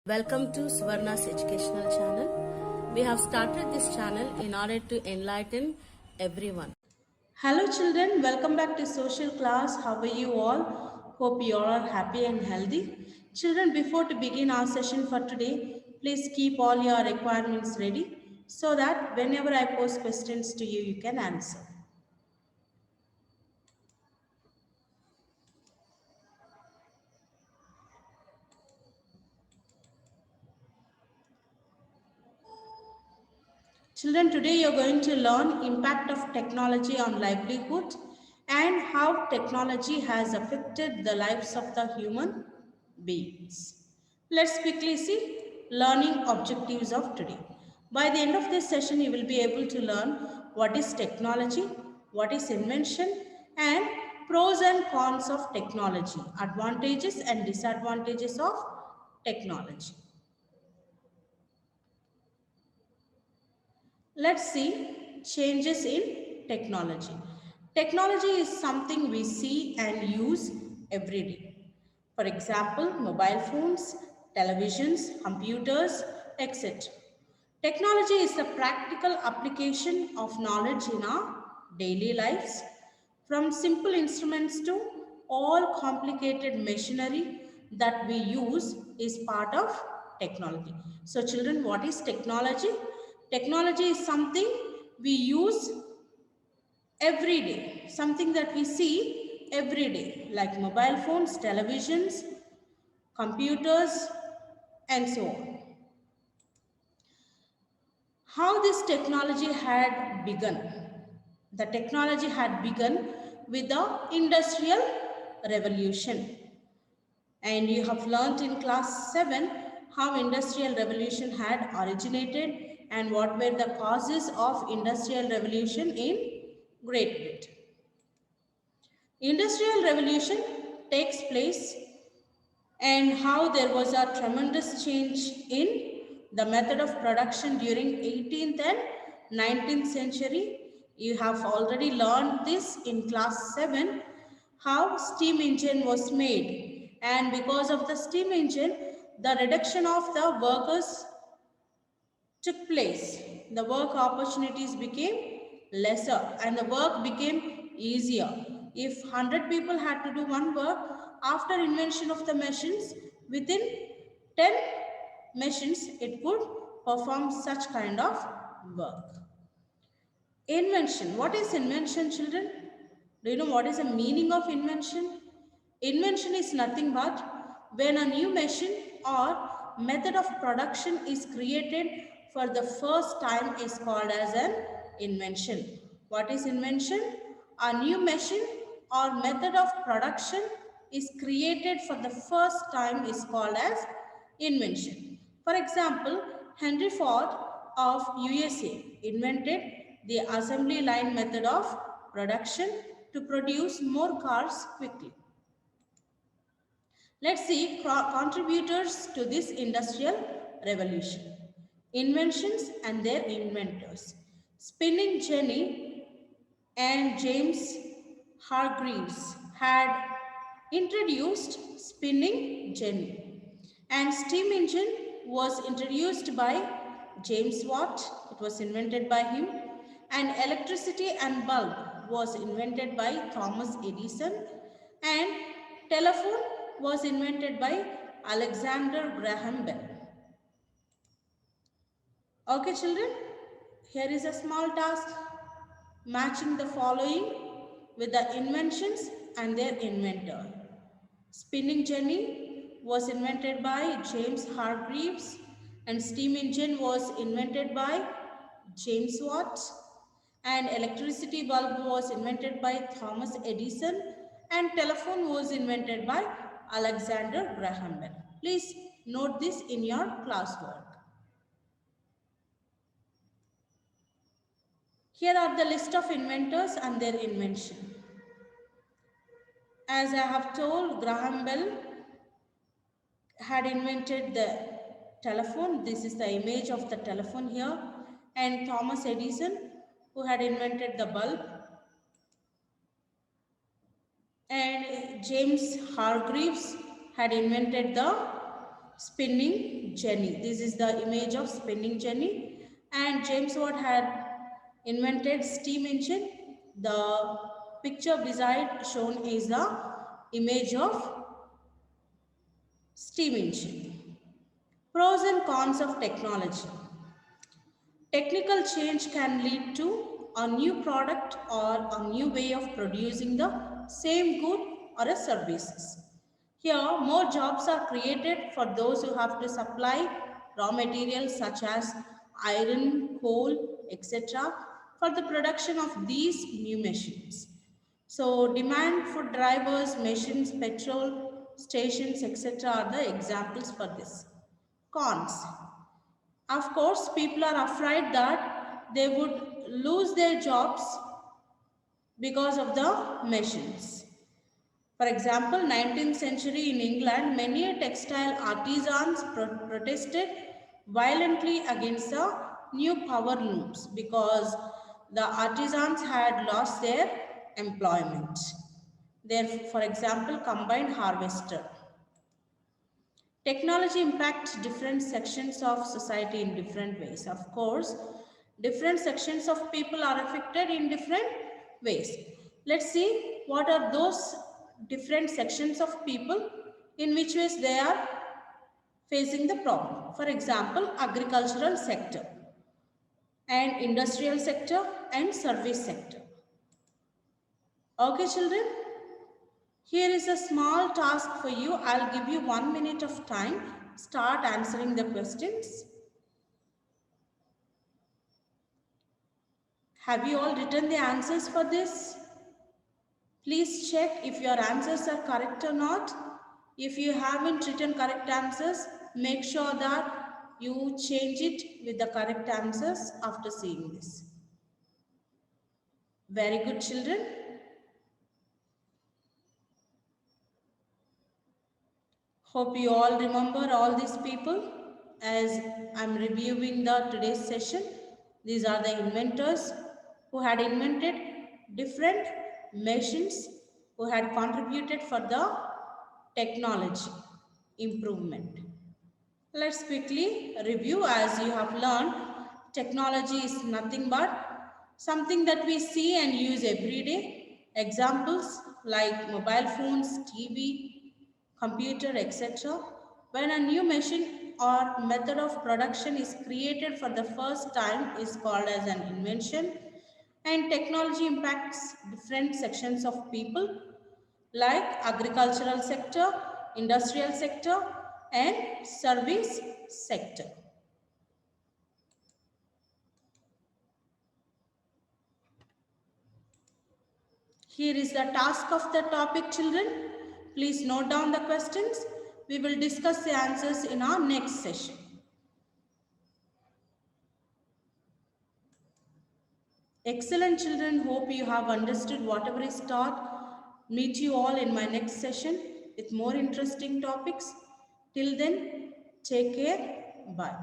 Welcome to Suvarna's educational channel. We have started this channel in order to enlighten everyone. Hello children, welcome back to social class. How are you all? Hope you all are happy and healthy. Children, before to begin our session for today, please keep all your requirements ready so that whenever I pose questions to you, you can answer. Children, today you're going to learn impact of technology on livelihood and how technology has affected the lives of the human beings. Let's quickly see learning objectives of today. By the end of this session, you will be able to learn what is technology, what is invention, and pros and cons of technology, advantages and disadvantages of technology. Let's see changes in technology. Technology is something we see and use every day. For example, mobile phones, televisions, computers, etc. Technology is the practical application of knowledge in our daily lives. From simple instruments to all complicated machinery that we use is part of technology. So children, what is technology? Technology is something we use every day, something that we see every day, like mobile phones, televisions, computers, and so on. How this technology had begun? The technology had begun with the industrial revolution. And you have learnt in class 7 how industrial revolution had originated and what were the causes of industrial revolution in Great Britain. Industrial revolution takes place and how there was a tremendous change in the method of production during 18th and 19th century. You have already learned this in class 7 how steam engine was made, and because of the steam engine the reduction of the workers took place. The work opportunities became lesser and the work became easier. If 100 people had to do one work, after invention of the machines, within 10 machines, it could perform such kind of work. Invention. What is invention, children? Do you know what is the meaning of invention? Invention is nothing but when a new machine or method of production is created for the first time is called as an invention. What is invention? A new machine or method of production is created for the first time is called as invention. For example, Henry Ford of USA invented the assembly line method of production to produce more cars quickly. Let's see contributors to this industrial revolution. Inventions and their inventors. Spinning Jenny and James Hargreaves had introduced spinning jenny, and steam engine was introduced by James Watt. It was invented by him, and electricity and bulb was invented by Thomas Edison, and telephone was invented by Alexander Graham Bell. Okay children, here is a small task matching the following with the inventions and their inventor. Spinning jenny was invented by James Hargreaves, and steam engine was invented by James Watt, and electricity bulb was invented by Thomas Edison, and telephone was invented by Alexander Graham Bell. Please note this in your classwork. Here are the list of inventors and their invention. As I have told, Graham Bell had invented the telephone. This is the image of the telephone here. And Thomas Edison, who had invented the bulb. And James Hargreaves had invented the spinning jenny. This is the image of spinning jenny. And James Watt had invented steam engine. The picture beside shown is the image of steam engine. Pros and cons of technology. Technical change can lead to a new product or a new way of producing the same good or a services. Here, more jobs are created for those who have to supply raw materials such as iron, coal, etc. for the production of these new machines. So, demand for drivers, machines, petrol stations, etc. are the examples for this. Cons. Of course, people are afraid that they would lose their jobs because of the machines. For example, 19th century in England, many textile artisans protested violently against the new power looms because the artisans had lost their employment. There, for example, combined harvester. Technology impacts different sections of society in different ways. Of course, different sections of people are affected in different ways. Let's see what are those different sections of people, in which ways they are facing the problem. For example, agricultural sector and industrial sector and service sector. Okay, children? Here is a small task for you. I'll give you 1 minute of time. Start answering the questions. Have you all written the answers for this? Please check if your answers are correct or not. If you haven't written correct answers, make sure that you change it with the correct answers after seeing this. Very good, children. Hope you all remember all these people as I'm reviewing the today's session. These are the inventors who had invented different machines, who had contributed for the technology improvement. Let's quickly review. As you have learned, technology is nothing but something that we see and use every day. Examples like mobile phones, TV, computer, etc. When a new machine or method of production is created for the first time is called as an invention. And technology impacts different sections of people like agricultural sector, industrial sector and service sector. Here is the task of the topic, children. Please note down the questions. We will discuss the answers in our next session. Excellent, children. Hope you have understood whatever is taught. Meet you all in my next session with more interesting topics. Till then, take care. Bye.